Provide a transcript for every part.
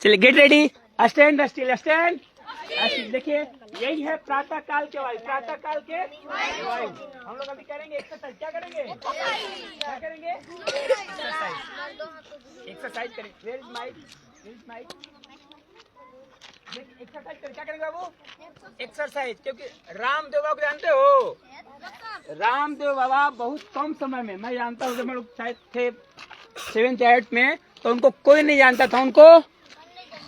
चलिए get ready, stand still stand. देखिए यही है प्रातः काल के वायु, प्रातः काल के वायु। हम लोग अभी करेंगे एक्सरसाइज। क्या करेंगे? क्या करेंगे? एक्सरसाइज करेंगे। Where is mic? Where is mic? Exercise करें। क्या करेंगे बाबू? एक्सरसाइज। क्योंकि रामदेव बाबा को जानते हो? रामदेव बाबा बहुत कम समय में, मैं जानता हूँ जब हम लोग शायद थे 7th 8th में, तो उनको कोई नहीं जानता था। उनको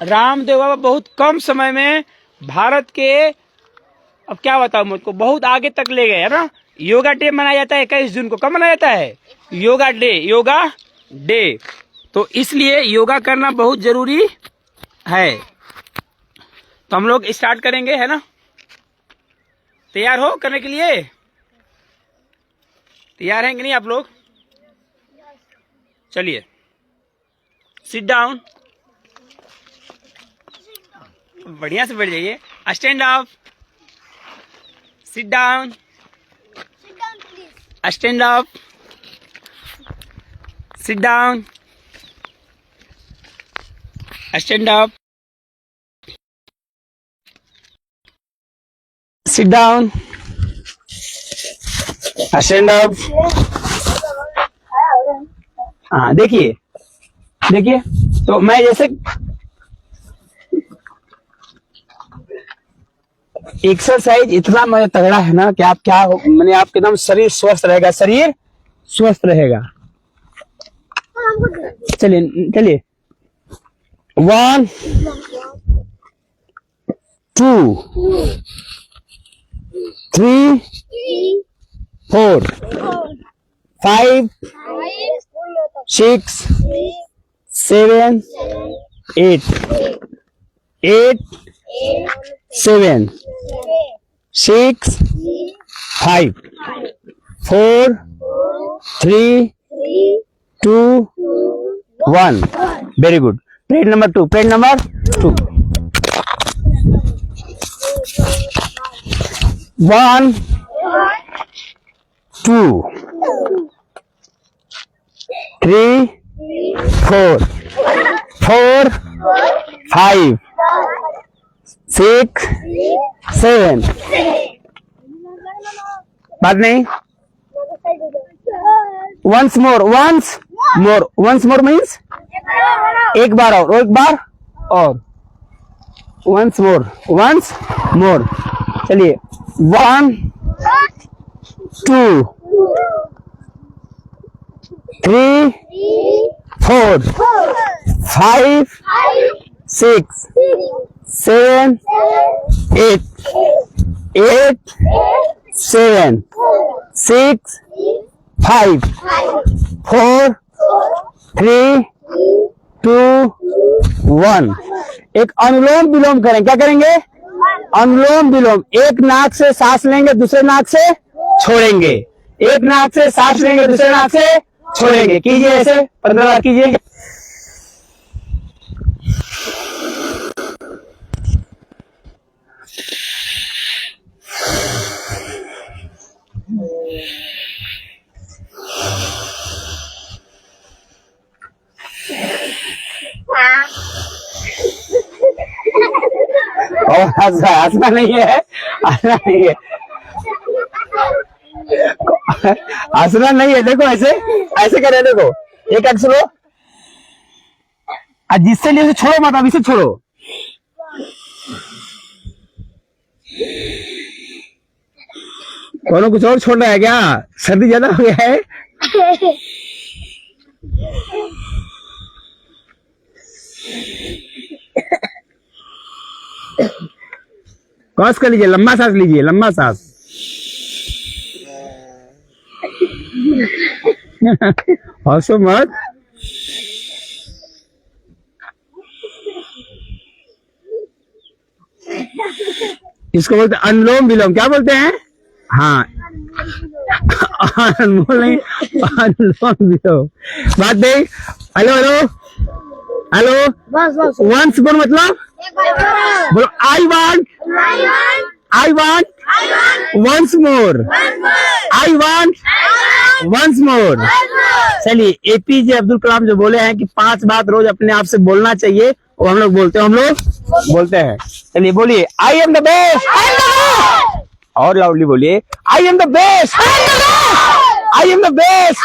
रामदेव बाबा बहुत कम समय में भारत के, अब क्या बताऊं मुझको, बहुत आगे तक ले गए, है ना। योगा डे मनाया जाता है 21 जून को। कब मनाया जाता है? Yoga day, yoga day. तो इसलिए योगा करना बहुत जरूरी है। तो हम लोग स्टार्ट करेंगे, है ना। तैयार हो करने के लिए? तैयार हैं कि नहीं आप लोग? चलिए सिट डाउन, बढ़िया से बैठ जाइए। Stand up, sit down, stand up, sit down, stand up, sit down, stand up. हाँ देखिए देखिए, तो मैं जैसे एक्सरसाइज इतना मुझे तगड़ा है ना कि आप क्या मैंने आपके एकदम शरीर स्वस्थ रहेगा, शरीर स्वस्थ रहेगा। चलिए चलिए, 1 2 3 4 5 6 7 8 7 6 5 4 3 2 1। Very good. Period number 2, period number 2। 1 2 3 4 4 5 6 7। बात नहीं। once more means एक बार और once more। चलिए 1 2 3 4 5 6 7 8 7 6 5 4 3 2 1। एक अनुलोम विलोम करें। क्या करेंगे? अनुलोम विलोम। एक नाक से सांस लेंगे, दूसरे नाक से छोड़ेंगे। एक नाक से सांस लेंगे, दूसरे नाक से छोड़ेंगे। कीजिए ऐसे 15 बार कीजिए। और हंसना नहीं है, हंसना नहीं है, हंसना नहीं है। देखो ऐसे ऐसे करे, देखो एक अक्स लो, जिससे लिए छोड़ो मत, अभी से छोड़ो। कौन कुछ और छोड़ रहा है क्या? सर्दी ज्यादा हो गया है? कॉस कर लीजिए, लंबा सांस लीजिए, लंबा सांस। हंसो मत। इसको बोलते हैं अनुलोम विलोम। क्या बोलते हैं? हाँ अनमोल नहीं, अनुलोम विलोम। बात देख। हेलो हेलो हेलो, वंस बोल, मतलब बोलो I want once more, I want once more. चलिए, एपीजे अब्दुल कलाम जो बोले हैं कि 5 बात रोज अपने आप से बोलना चाहिए, वो हम लोग बोलते हैं। चलिए बोलिए, आई एम द बेस्ट। और लाउडली बोलिए, आई am the best, I am the best.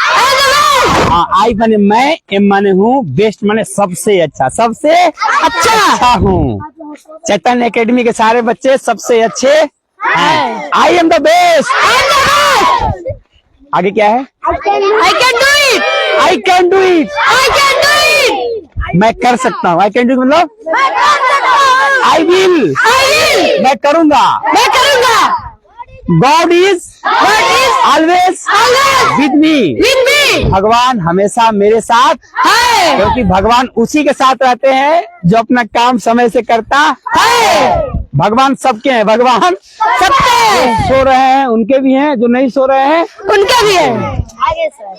हाँ, आई माने मैं, एम माने हूँ, बेस्ट माने सबसे अच्छा, सबसे अच्छा हूँ। चैतन्य एकेडमी के सारे बच्चे सबसे अच्छे हैं। आई एम द बेस्ट। आगे क्या है? I can do it. I can do it, I can do it. मैं कर सकता हूँ। आई कैन डू मतलब मैं कर सकता हूँ। आई विल, मैं करूंगा। मैं करूँगा। God is always with me. With me. भगवान हमेशा मेरे साथ है। क्योंकि भगवान उसी के साथ रहते हैं जो अपना काम समय से करता है। भगवान सबके हैं, भगवान सबके। जो सो रहे हैं उनके भी हैं, जो नहीं सो रहे हैं उनका भी है। आगे सर।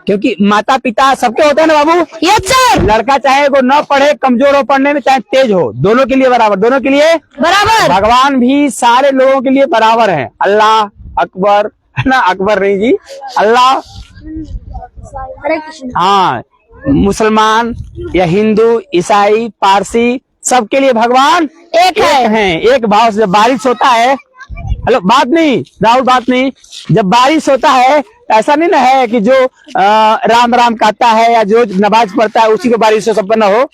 क्योंकि माता पिता सबके होते हैं ना बाबू। Yes sir. लड़का चाहे वो न पढ़े, कमजोर हो पढ़ने में, चाहे तेज हो, दोनों के लिए बराबर, दोनों के लिए बराबर। भगवान भी सारे लोगों के लिए बराबर है। अल्लाह अकबर, है ना, अकबर नहीं जी, अल्लाह। हरे कृष्ण। हाँ, मुसलमान या हिंदू, ईसाई, पारसी, सबके लिए भगवान एक है। एक भाव से जब बारिश होता है, हेलो बात नहीं राहुल, बात नहीं, जब बारिश होता है तो ऐसा नहीं ना है कि जो राम राम कहता है या जो नमाज पढ़ता है उसी को बारिश हो, सब पे न हो,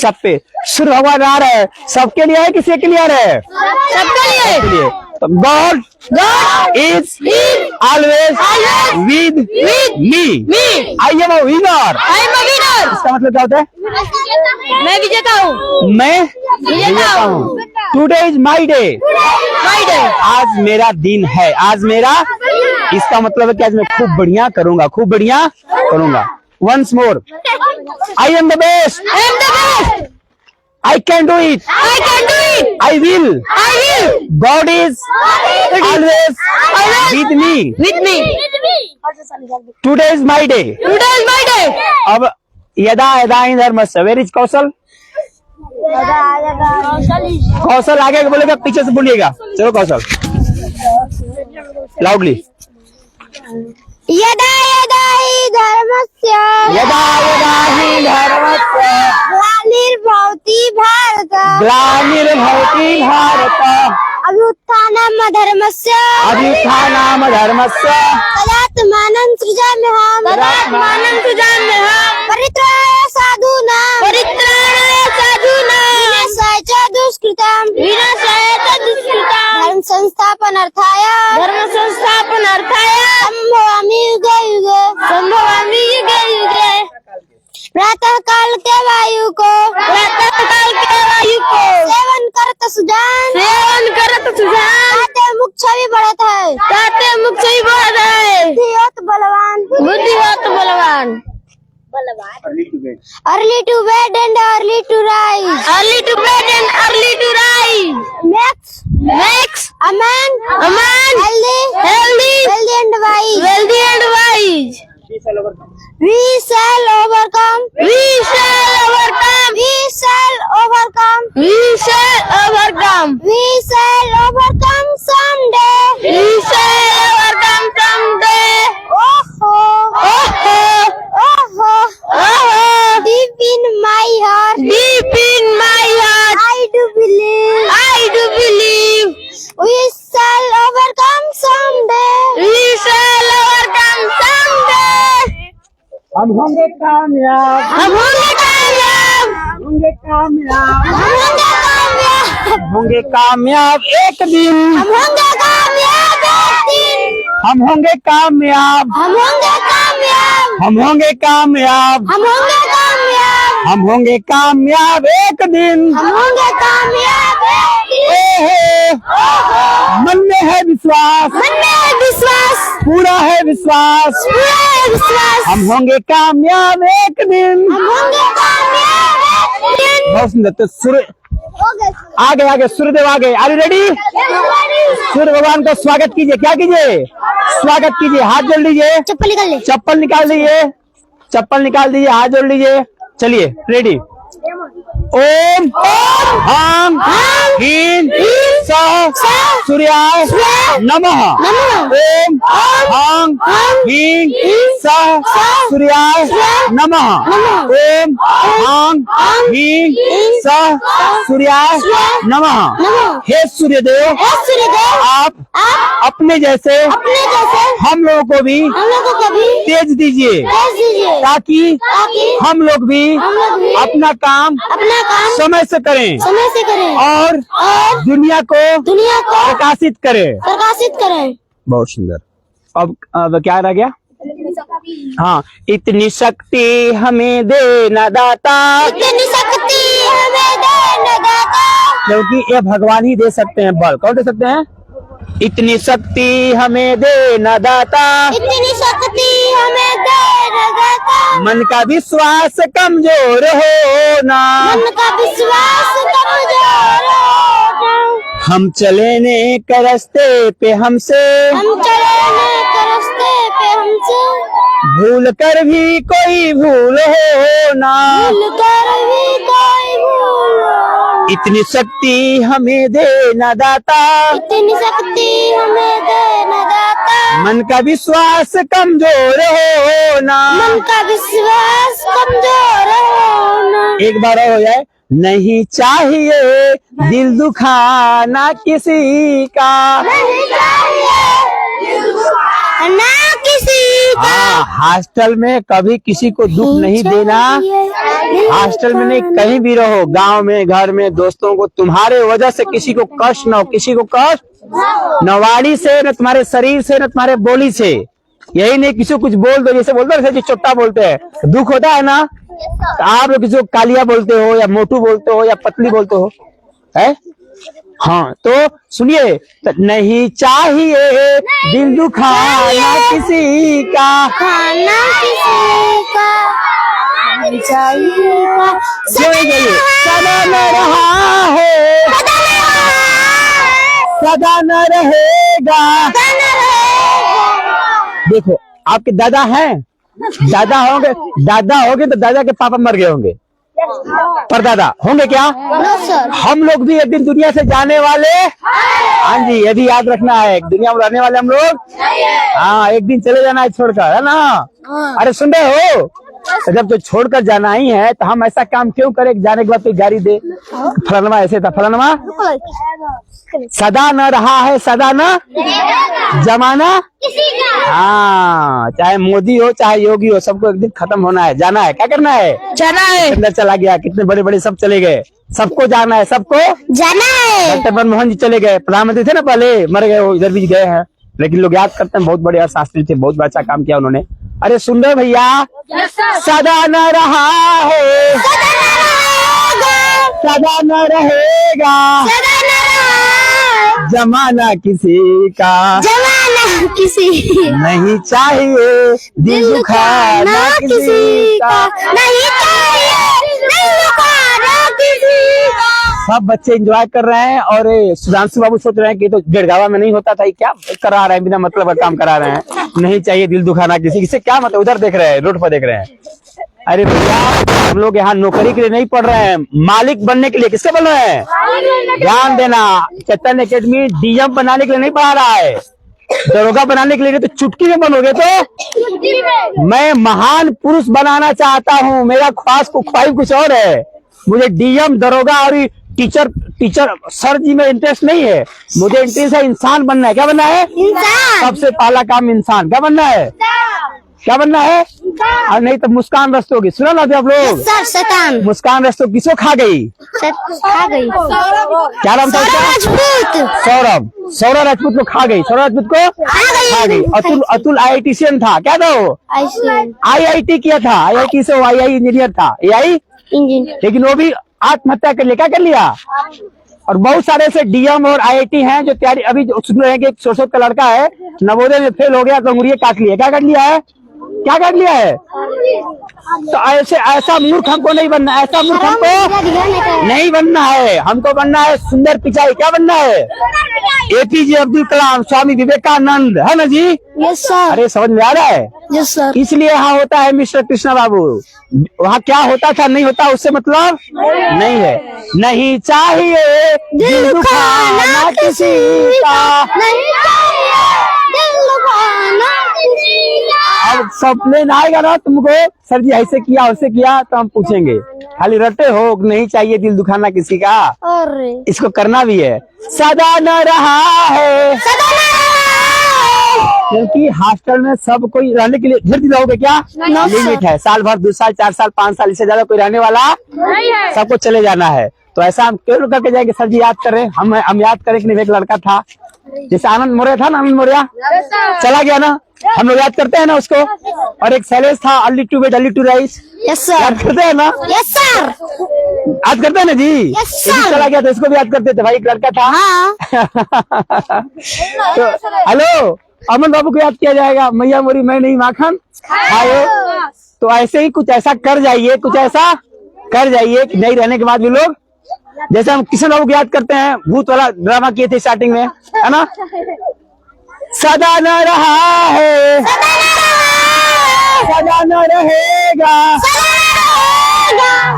सब पे सूर्य भगवान आ रहे हैं। सबके लिए है, किसी के लिए आ रहे हैं? सबके लिए। तो God is always with me. I am a winner. I am a winner. इसका मतलब क्या होता है? मैं विजेता हूँ। मैं विजेता हूँ। Today is my day. My day. आज मेरा दिन है, आज मेरा, इसका मतलब है कि आज मैं खूब बढ़िया करूंगा, खूब बढ़िया करूंगा। Once more, I am the best, I am the best. I can do it, I can do it. I will, I will. God is always with me. With me. Today is my day. Today is my day. अब यदा यदा इन धर्मस्य, where is कौशल? कौशल आगे बोलेगा, पीछे से बोलिएगा। चलो कौशल, लाउडली। यदा यदा हि धर्मस्य यदा यदा हि धर्मस्य ग्लानिर्भवति भारत ग्लानिर्भवति भारत अभ्युत्थानम् अधर्मस्य अभ्युत्थानम् धर्मस्य तदात्मानं सृजाम्यहम् परित्राणाय साधूनां विनाशाय च दुष्कृताम् धर्म संस्थापनार्थाय संभवामि युगे युगे प्रातः काल के वायु को सेवन करत सुजान ताते मुख छवि बढ़त है बुद्धि होत बलवान early to bed and early to rise makes a man healthy and wise. We shall overcome someday. Oh, deep in my heart, I do believe we shall overcome someday. हम होंगे कामयाब, होंगे कामयाब, होंगे कामयाब एक दिन, हम होंगे कामयाब, हम होंगे कामयाब, हम होंगे कामयाब एक दिन। मन में है विश्वास, पूरा है विश्वास, हम होंगे कामयाब एक दिन। बहुत सुंदर। तो सूर्य आगे सूर्यदेव आगे, आर यू रेडी? सूर्य भगवान का स्वागत कीजिए। क्या कीजिए? स्वागत कीजिए। हाथ जोड़ लीजिए, चप्पल निकाल दीजिए, हाथ जोड़ लीजिए। चलिए रेडी। ओम हां ह्रीं सः सूर्याय नमः। ओम हां ह्रीं सः सूर्याय नमः। ओम हां ह्रीं सः सूर्याय नमः। हे सूर्यदेव, आप अपने जैसे हम लोगों को भी तेज दीजिए, ताकि हम लोग भी अपना काम समय से करें और दुनिया को प्रकाशित करें। बहुत सुंदर। अब क्या रह गया? हाँ, इतनी शक्ति हमें देना दाता, क्योंकि ये भगवान ही दे सकते हैं बल। कौन दे सकते हैं? इतनी शक्ति हमें देना दाता, मन का विश्वास कमजोर होना, हम चले नेक रास्ते पे हमसे भूल कर भी कोई भूल होना। इतनी शक्ति हमें देना दाता, मन का विश्वास कमजोर होना। एक बार और हो जाए। नहीं चाहिए दिल दुखाना किसी का, हाँ, हॉस्टल में कभी किसी को दुख नहीं देना। हॉस्टल में नहीं, कहीं भी रहो, गांव में, घर में, दोस्तों को, तुम्हारे वजह से किसी को कष्ट न हो, किसी को कष्ट न वाणी से, न तुम्हारे शरीर से, न तुम्हारे बोली से। यही नहीं किसी को कुछ बोल दो, जैसे बोलते हैं चोट्टा बोलते हैं, दुख होता है ना, तो आप लोग किसी को कालिया बोलते हो या मोटू बोलते हो या पतली बोलते हो, है? हाँ, तो सुनिए, तो नहीं चाहिए दिल दुखाना किसी का, सदा न रहा है, सदा न रहेगा। देखो, आपके दादा हैं, दादा होंगे तो दादा के पापा मर गए होंगे, पर दादा होंगे क्या? हम लोग भी एक दिन दुनिया से जाने वाले। हाँ जी, ये भी याद रखना है, दुनिया में रहने वाले हम लोग। हाँ, एक दिन चले जाना है छोड़कर, है ना? अरे सुन रहे हो? तो जब तो छोड़कर जाना ही है, तो हम ऐसा काम क्यों करें जाने के बाद कोई गाड़ी दे? फलानवा ऐसे था, फलानवा सदा न रहा है, सदा न जमाना। हाँ, चाहे मोदी हो चाहे योगी हो, सबको एक दिन खत्म होना है, जाना है। क्या करना है? जाना है। अंदर चला गया, कितने बड़े बड़े सब चले गए, सबको जाना है, सबको जाना है। डॉक्टर मनमोहन जी चले गए, प्रधानमंत्री थे ना पहले, मर गए, वो इधर भी गए हैं, लेकिन लोग याद करते हैं बहुत बड़े अर्थशास्त्री थे, बहुत अच्छा काम किया उन्होंने। अरे सुन रहे भैया, सदा न रहा है, सदा न रहेगा, जमाना किसी का, नहीं चाहिए दिल दुखाना किसी का, सब बच्चे एंजॉय कर रहे हैं। और सुधांशु बाबू सोच रहे हैं कि तो बेड़गावा में नहीं होता था, क्या करा रहे हैं, बिना मतलब का काम करा रहे हैं। नहीं चाहिए दिल दुखाना किसी से, क्या मतलब? उधर देख रहे हैं, रोड पर देख रहे हैं। अरे भैया, हम लोग यहाँ नौकरी के लिए नहीं पढ़ रहे हैं, मालिक बनने के लिए। किसके बन रहे हैं? ध्यान देना, चेतन एकेडमी डीएम बनाने के लिए नहीं पढ़ा रहा है, दरोगा बनाने के लिए। तो चुटकी में बनोगे तो मैं महान पुरुष बनाना चाहता हूँ, मेरा ख्वाहिश कुछ और है। मुझे डीएम, दरोगा और टीचर सर जी में इंटरेस्ट नहीं है, मुझे इंटरेस्ट है इंसान बनना है। क्या बनना है? इंसान। सबसे पहला काम इंसान। क्या बनना है? क्या बनना है? और नहीं तो मुस्कान रस्तोगी। सुना ना आप लोग? शैतान। मुस्कान रस्तोगी किसको खा गई? क्या नाम था? सौरभ राजपूत को खा गई, सौरभ राजपूत को खा गई। अतुल IITian था, क्या था वो? IIT किया था, IIT से वो AI इंजीनियर था, AI इंजीनियर, लेकिन वो भी आत्महत्या कर लिया। क्या कर लिया? और बहुत सारे ऐसे डीएम और IIT हैं जो तैयारी, अभी सुन रहे हैं कि एक 16 का लड़का है, नवोदय में फेल हो गया तो अंगुरियां काट लिया। क्या काट लिया है? क्या काट लिया है? तो ऐसे ऐसा मूर्ख हमको नहीं बनना, ऐसा मूर्ख हमको नहीं बनना है। हमको बनना है सुंदर पिचाई। क्या बनना है? APJ अब्दुल कलाम, स्वामी विवेकानंद, है ना जी? Yes sir. अरे समझ में आ रहा है? Yes sir. इसलिए यहाँ होता है मिस्टर कृष्णा बाबू। वहाँ क्या होता था नहीं होता उससे मतलब नहीं है। नहीं चाहिए दिल दुखाना किसी का, नहीं चाहिए दिल दुखाना किसी का। अब सपने आएगा ना तुमको, सर जी ऐसे किया वैसे किया, तो हम पूछेंगे खाली रटे हो, नहीं चाहिए दिल दुखाना किसी का। अरे इसको करना भी है। सदा न रहा है, क्योंकि हॉस्टल में सब कोई रहने के लिए ढेर दिन रहोगे क्या? लिमिट है, साल भर, 2 साल, 4 साल, 5 साल, इससे ज्यादा कोई रहने वाला नहीं है। सबको चले जाना है। तो ऐसा हम क्यों करके जाएंगे? सर जी याद कर रहे, हम याद करें कि नहीं। एक लड़का था जैसे आनंद मौर्य था ना, आनंद मौर्य चला गया ना, हम लोग याद करते हैं ना उसको। और एक शैलेश था, early to bed early to rise, yes याद सर। करते हैं ना? Yes sir. याद करते हैं ना जी? Yes, ये भी sir. चला गया तो इसको भी याद करते थे भाई, एक लड़का था। हाँ। तो हेलो, अमन बाबू को याद किया जाएगा, मैया मोरी मैं नहीं माखन खायो। तो ऐसे ही कुछ ऐसा कर जाइए, कुछ ऐसा कर जाइए कि नहीं रहने के बाद भी लोग, जैसे हम किशन बाबू को याद करते हैं, भूत वाला ड्रामा किए थे स्टार्टिंग में, है ना? सदा न रहा है, सदा न रहेगा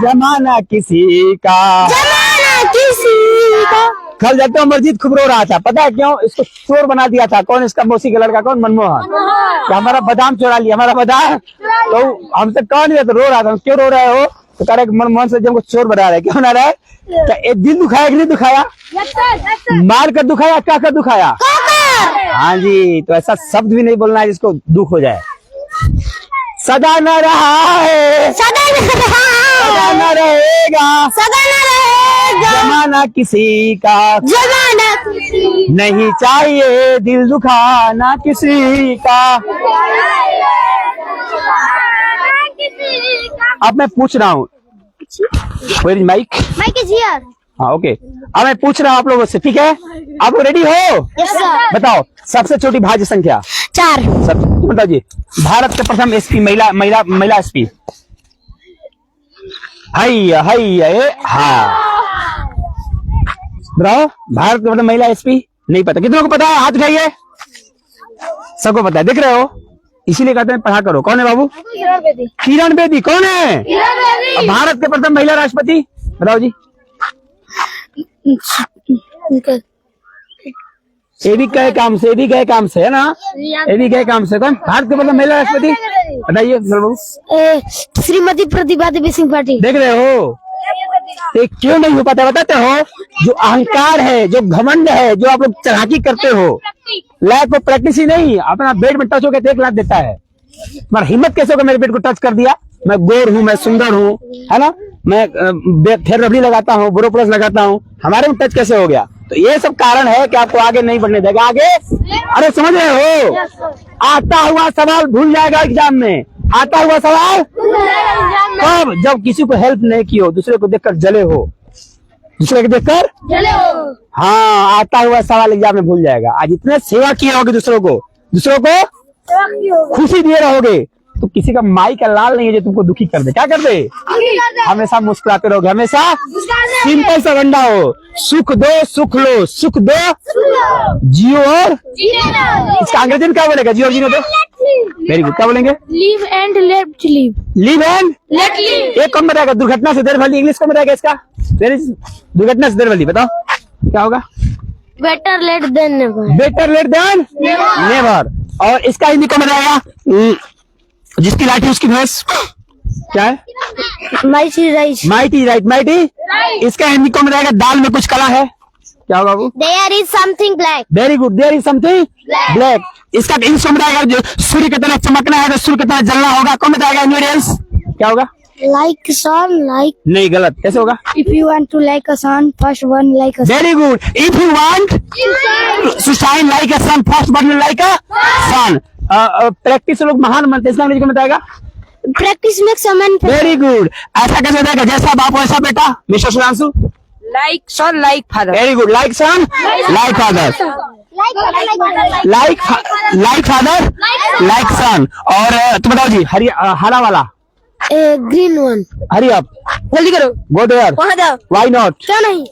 जमाना किसी का, जमाना किसी का। कल जाते अमरजीत खूब रो रहा था, पता है क्यों? इसको चोर बना दिया था। कौन? इसका मौसी का लड़का, कौन? मनमोहन। कि हमारा बादाम चोरा लिया, हमारा बादाम। तो हमसे कहा नहीं, तो रो रहा था। क्यों रो रहे हो? तो कह रहे मनमोहन से हमको चोर बना रहे। क्यों बना रहे? क्या एक दिल दुखाया कि नहीं दुखाया? मार कर दुखाया, क्या कर दुखाया? हाँ जी। तो ऐसा शब्द भी नहीं बोलना है जिसको दुख हो जाए। सदा न रहा है, सदा न रहा सदा है, न रहेगा सदा न रहेगा जमाना किसी का, जमाना किसी नहीं चाहिए दिल दुखाना किसी का। अब मैं पूछ रहा हूँ, where is mic? Mic is here. हाँ ओके। अब मैं पूछ रहा हूँ आप लोगों से, ठीक है? आप लोग रेडी हो? Yes sir. बताओ सबसे छोटी भाज्य संख्या। 4। सब बताओ जी। भारत के प्रथम एसपी, महिला एसपी। हैया हाँ बताओ, भारत के प्रथम महिला एसपी नहीं पता? कितनों को पता है? हाथ उठाइए। सबको पता है, देख रहे हो? इसीलिए कहते हैं पढ़ा करो। कौन है बाबू? किरण बेदी। कौन है? भारत के प्रथम महिला राष्ट्रपति बताओ जी। ये भी गए काम से, ये भी गए काम से, है ना? ये भी गए काम से। कौन भारत के प्रथम महिला राष्ट्रपति बताइए बाबू। श्रीमती प्रतिभा देवी सिंह पाटिल। देख रहे हो? ये क्यों नहीं हो पाता बताते हो? जो अहंकार है, जो घमंड है, जो आप लोग चढ़ाकी करते हो, लाइफ में प्रैक्टिस ही नहीं। अपना बेड में टच होकर 1 लाख देता है। तुम्हारा हिम्मत कैसे होगा मेरे बेड को टच कर दिया? मैं गोर हूँ, मैं सुंदर हूँ, है ना? मैं फेयर लवली लगाता हूँ, बोरोप्लस लगाता हूँ, हमारे में टच कैसे हो गया? तो ये सब कारण है कि आपको आगे नहीं बढ़ने देगा। आगे, अरे समझ रहे हो? आता हुआ सवाल भूल जाएगा एग्जाम में। आता हुआ सवाल कब? जब किसी को हेल्प नहीं की हो, दूसरे को देखकर जले हो, दूसरे को देखकर चले हो। हाँ, आता हुआ सवाल एग्जाम में भूल जाएगा। आज इतने सेवा किए रहोगे, दूसरों को खुशी दिए रहोगे, तो किसी का माई का लाल नहीं है जो तुमको दुखी कर दे। क्या कर दे? हमेशा मुस्कुराते रहोगे, हमेशा सिंपल सा गंडा हो। सुख दो सुख लो, सुख दो जियो और इसका अंग्रेजी में क्या बोलेगा? जियो और जीने दो। Very good. क्या बोलेंगे? Live and let live. Live and let live. एक कम बताएगा, दुर्घटना से देर भली। इंग्लिश कम बताएगा इसका? दुर्घटना से देर भली बताओ क्या होगा? Better late than never. Better late than never. और इसका हिंदी कम बताएगा? जिसकी लाठी उसकी भैंस। क्या है? Mighty right. Mighty right, mighty. इसका हिंदी कौन बताएगा? दाल में कुछ कला है। क्या होगा बाबू? There is something black. Very good, there is something black. इसका इंग्लिश कौन बताएगा? जो सूर्य की तरह चमकना है तो सूर्य की तरह जलना होगा। कौन बताएगा? इंग्रेडिएंट्स क्या होगा? Like son like. नहीं, गलत। कैसे होगा? If you want to like a sun first one like a sun. Very good. If you want to shine like a sun first burn like a sun. Practice लोग महान बनते हैं। इसका English कौन बताएगा? Practice makes a man. Very good. ऐसा कैसे बताएगा? जैसा बाप वैसा बेटा। Mister Sudhanshu? Like son, like father. Very good. Like son like father. Like father like son. और तुम बताओ जी, हरा वाला ग्रीन वन। हरी अप, जल्दी करो। गो देयर, वहाँ जाओ। व्हाई नॉट, क्यों नहीं?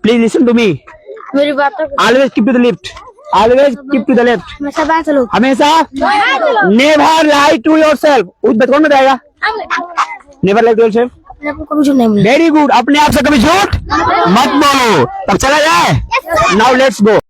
प्लीज लिसन टू मी, मेरी बात तो always keep to the left, always keep to the left, मैं सब बात लो। हमेशा नेवर लाई टू योरसेल्फ। उस बात कौन बताएगा? Never lie to yourself. अपने आप को कभी झूठ नहीं बोलना। वेरी गुड, अपने आप से कभी झूठ मत बोलो। तब चला जाए। Now let's go.